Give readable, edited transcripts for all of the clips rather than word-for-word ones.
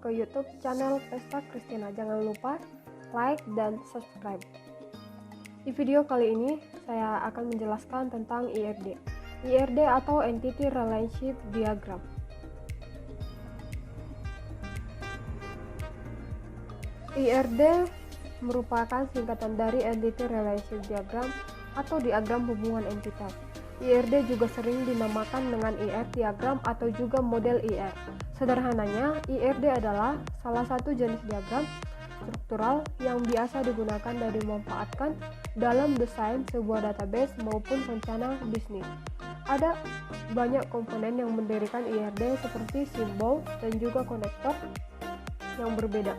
ke YouTube channel Pesta Christina. Jangan lupa like dan subscribe. Di video kali ini saya akan menjelaskan tentang IRD. IRD atau Entity Relationship Diagram. IRD merupakan singkatan dari Entity Relationship Diagram atau diagram hubungan entitas. IRD juga sering dinamakan dengan IR diagram atau juga model IR. Sederhananya, IRD adalah salah satu jenis diagram struktural yang biasa digunakan dan dimanfaatkan dalam desain sebuah database maupun rencana bisnis. Ada banyak komponen yang mendirikan IRD seperti simbol dan juga konektor yang berbeda.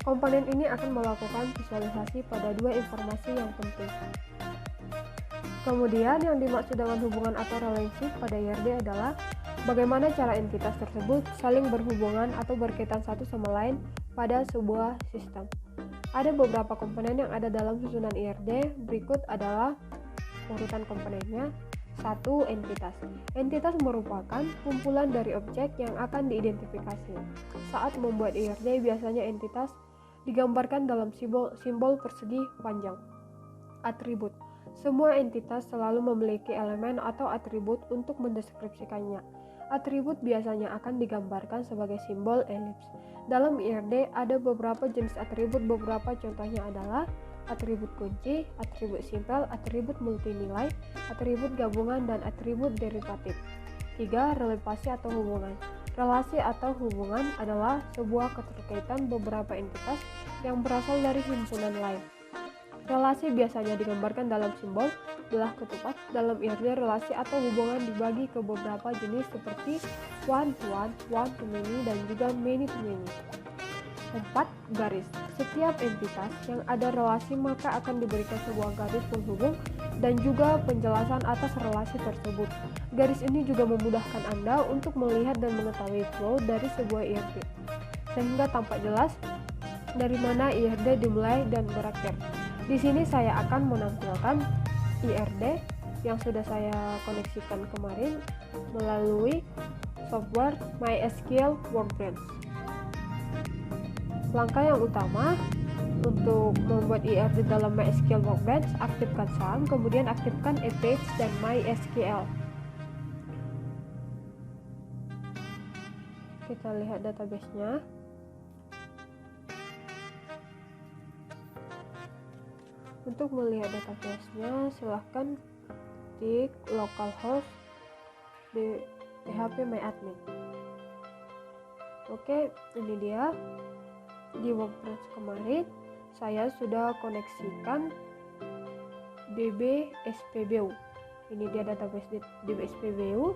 Komponen ini akan melakukan visualisasi pada dua informasi yang penting. Kemudian yang dimaksud dengan hubungan atau relationship pada IRD adalah bagaimana cara entitas tersebut saling berhubungan atau berkaitan satu sama lain pada sebuah sistem. Ada beberapa komponen yang ada dalam susunan IRD, berikut adalah urutan komponennya. 1. Entitas. Entitas merupakan kumpulan dari objek yang akan diidentifikasi. Saat membuat IRD, biasanya entitas digambarkan dalam simbol persegi panjang. Atribut. Semua entitas selalu memiliki elemen atau atribut untuk mendeskripsikannya. Atribut biasanya akan digambarkan sebagai simbol elips. Dalam IRD ada beberapa jenis atribut, beberapa contohnya adalah atribut kunci, atribut simpel, atribut multinilai, atribut gabungan, dan atribut derivatif. 3. Relasi atau hubungan. Relasi atau hubungan adalah sebuah keterkaitan beberapa entitas yang berasal dari himpunan lain. Relasi biasanya digambarkan dalam simbol belah ketupat. Dalam IRD, relasi atau hubungan dibagi ke beberapa jenis seperti one to one, one to many, dan juga many to many. 4. Garis. Setiap entitas yang ada relasi maka akan diberikan sebuah garis penghubung dan juga penjelasan atas relasi tersebut. Garis ini juga memudahkan Anda untuk melihat dan mengetahui flow dari sebuah IRD, sehingga tampak jelas dari mana IRD dimulai dan berakhir. Di sini saya akan menampilkan IRD yang sudah saya koneksikan kemarin melalui software MySQL Workbench. Langkah yang utama untuk membuat IRD dalam MySQL Workbench, aktifkan SAM, kemudian aktifkan Apache dan MySQL. Kita lihat database-nya. Untuk melihat database-nya, silahkan klik localhost di PHP MyAdmin. Oke, ini dia. Di Workbench kemarin saya sudah koneksikan DB SPBU. Ini dia database DB SPBU.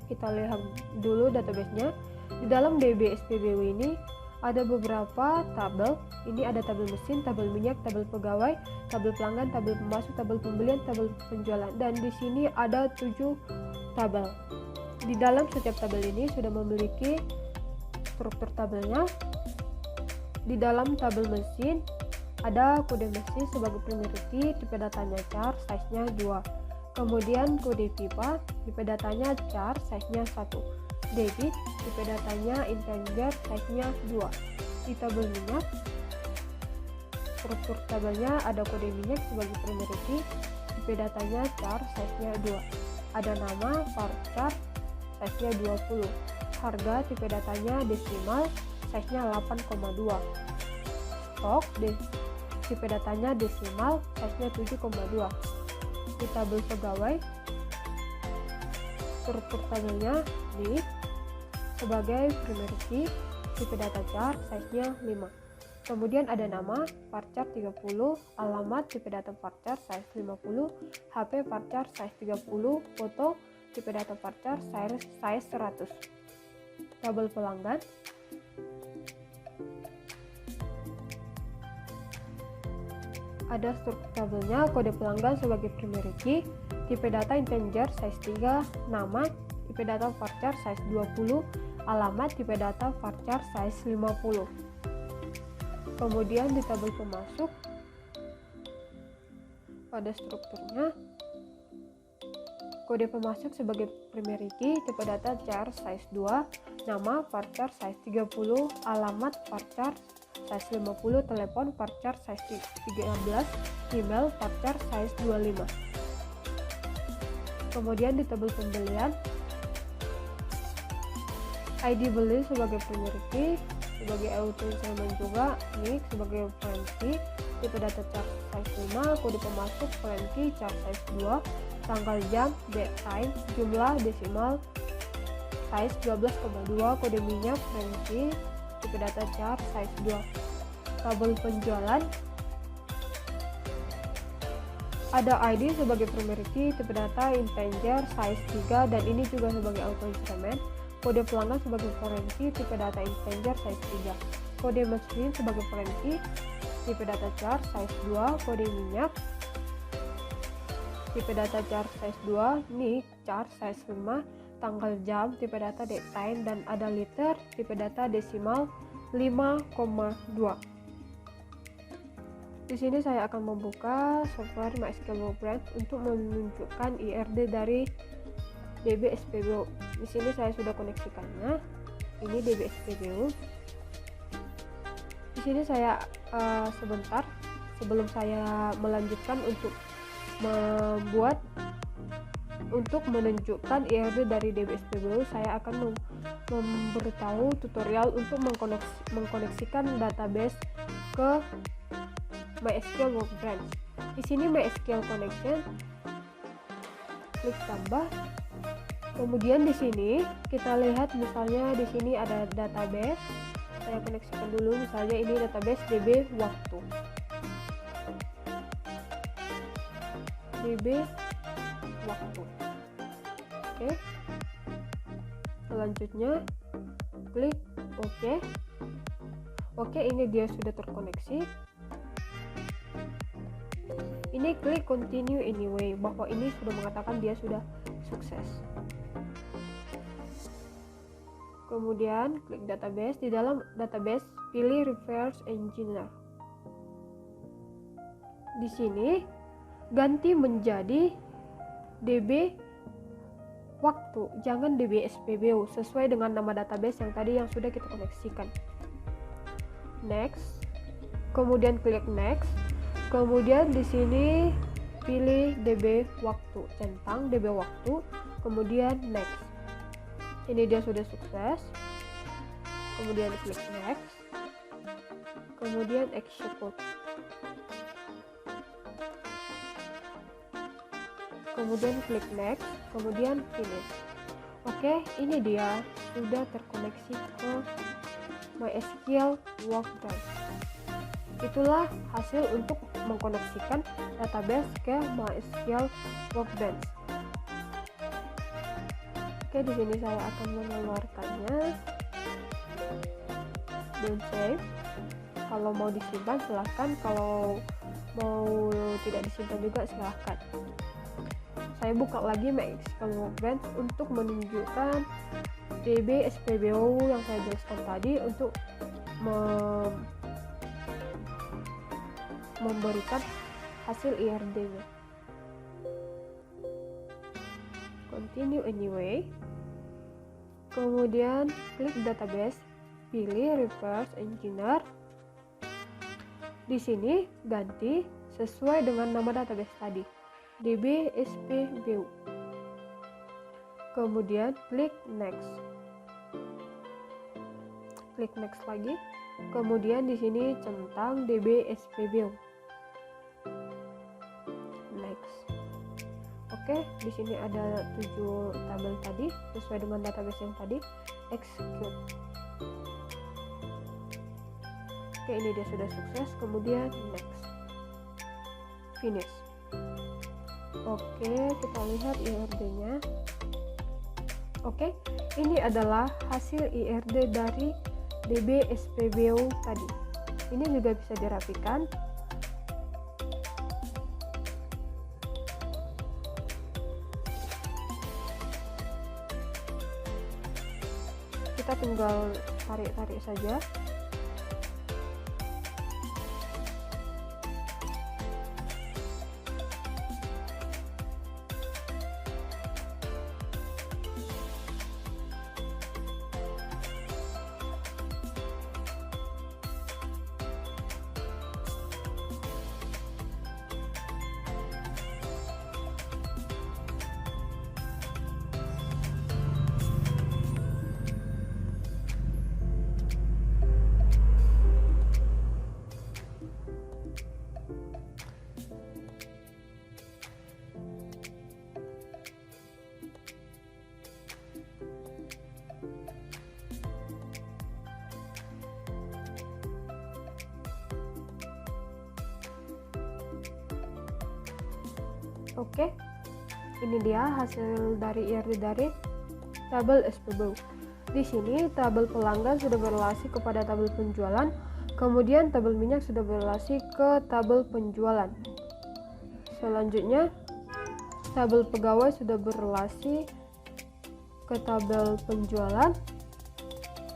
Kita lihat dulu database-nya. Di dalam DB SPBU ini ada beberapa tabel. Ini ada tabel mesin, tabel minyak, tabel pegawai, tabel pelanggan, tabel pemasok, tabel pembelian, tabel penjualan. Dan di sini ada 7 tabel. Di dalam setiap tabel ini sudah memiliki struktur tabelnya. Di dalam tabel mesin ada kode mesin sebagai primary key, tipe datanya char, size-nya 2. Kemudian kode pipa, tipe datanya char, size-nya 1. Debit, tipe datanya integer, size-nya 2. Di tabel minyak, struktur tabelnya ada kode minyak sebagai primary key, tipe datanya char, size-nya 2. Ada nama varchar, size-nya 20. Harga, tipe datanya desimal, size-nya 8,2. Stok, tipe datanya desimal, size-nya 7,2. Di tabel pegawai, struktur tabelnya di sebagai primary key, tipe data char, size-nya 5. Kemudian ada nama varchar 30, alamat tipe data varchar size 50, HP varchar size 30, foto tipe data varchar size 100. Tabel pelanggan, ada struktur tabelnya, kode pelanggan sebagai primary key, tipe data integer size 3, nama tipe data varchar size 20, alamat tipe data varchar size 50. Kemudian di tabel pemasok pada strukturnya Kode pemasok sebagai primary key, tipe data char size 2, nama varchar size 30, alamat varchar size 50, telepon varchar size 13, email varchar size 25. Kemudian di tabel pembelian, ID beli sebagai primary key, sebagai auto installment juga, NIC sebagai foreign key, tipe data char size 5, kode pemasok foreign key char size 2, tanggal jam, date time, jumlah desimal size 12,2, kode minyak foreign key, tipe data char size 2. Tabel penjualan, ada ID sebagai primary key, tipe data integer size 3, dan ini juga sebagai auto increment. Kode pelanggan sebagai foreign key, tipe data integer size 3. Kode mesin sebagai foreign key, tipe data char size 2, kode minyak, tipe data char size 2, NIC char size 5, tanggal jam, tipe data date time, dan ada liter, tipe data desimal 5,2. Di sini saya akan membuka software MySQL Workbench untuk menunjukkan IRD dari DB SPBU. Di sini saya sudah koneksikannya. Ini DB SPBU. Di sini saya sebentar sebelum saya melanjutkan untuk menunjukkan IRD dari DB SPBU, saya akan memberitahu tutorial untuk mengkoneksikan database ke MySQL Workbench. Di sini MySQL connection, klik tambah. Kemudian di sini kita lihat misalnya di sini ada database. Saya koneksikan dulu, misalnya ini database DB waktu. DB waktu. Oke. Selanjutnya klik OK. Oke, ini dia sudah terkoneksi. Ini klik continue anyway, bahwa ini sudah mengatakan dia sudah sukses. Kemudian klik database, di dalam database pilih reverse engineer. Di sini ganti menjadi DB waktu, jangan DB SPBU, sesuai dengan nama database yang tadi yang sudah kita koneksikan. Next, kemudian klik next. Kemudian di sini pilih DB waktu, centang DB waktu, kemudian next. Ini dia sudah sukses. Kemudian klik next. Kemudian execute. Kemudian klik next, kemudian finish. Oke, ini dia sudah terkoneksi ke MySQL Workbench. Itulah hasil untuk mengkoneksikan database ke MySQL Workbench. Oke, di sini saya akan mengeluarkannya. Don't save. Kalau mau disimpan silahkan, kalau mau tidak disimpan juga silahkan. Saya buka lagi MySQL Workbench untuk menunjukkan DB SPBU yang saya jelaskan tadi untuk memberikan hasil IRD-nya. Continue anyway. Kemudian klik database, pilih reverse engineer. Di sini ganti sesuai dengan nama database tadi, DB SPBU. Kemudian klik next. Klik next lagi. Kemudian di sini centang DB SPBU. Next. Oke, di sini ada 7 tabel tadi sesuai dengan database yang tadi. Execute. Oke, ini dia sudah sukses. Kemudian next. Finish. Oke, kita lihat IRD-nya. Oke, ini adalah hasil IRD dari DB SPBU tadi. Ini juga bisa dirapikan. Kita tinggal tarik-tarik saja. Oke, ini dia hasil dari IRD dari tabel SPBU. Di sini tabel pelanggan sudah berrelasi kepada tabel penjualan, kemudian tabel minyak sudah berrelasi ke tabel penjualan. Selanjutnya, tabel pegawai sudah berrelasi ke tabel penjualan,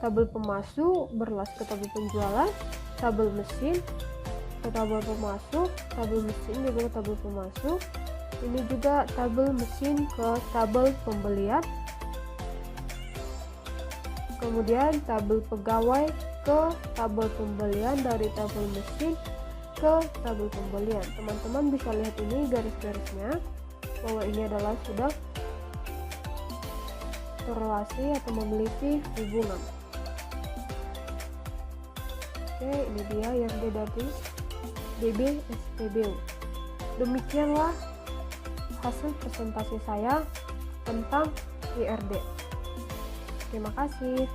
tabel pemasok berrelasi ke tabel penjualan, tabel mesin ke tabel pemasok, tabel mesin juga ke tabel pemasok. Ini juga tabel mesin ke tabel pembelian. Kemudian tabel pegawai ke tabel pembelian, dari tabel mesin ke tabel pembelian. Teman-teman bisa lihat ini garis-garisnya, bahwa ini adalah sudah terrelasi atau memiliki hubungan. Oke, ini dia yang dari DB SPBU. Demikianlah hasil presentasi saya tentang IRD. Terima kasih.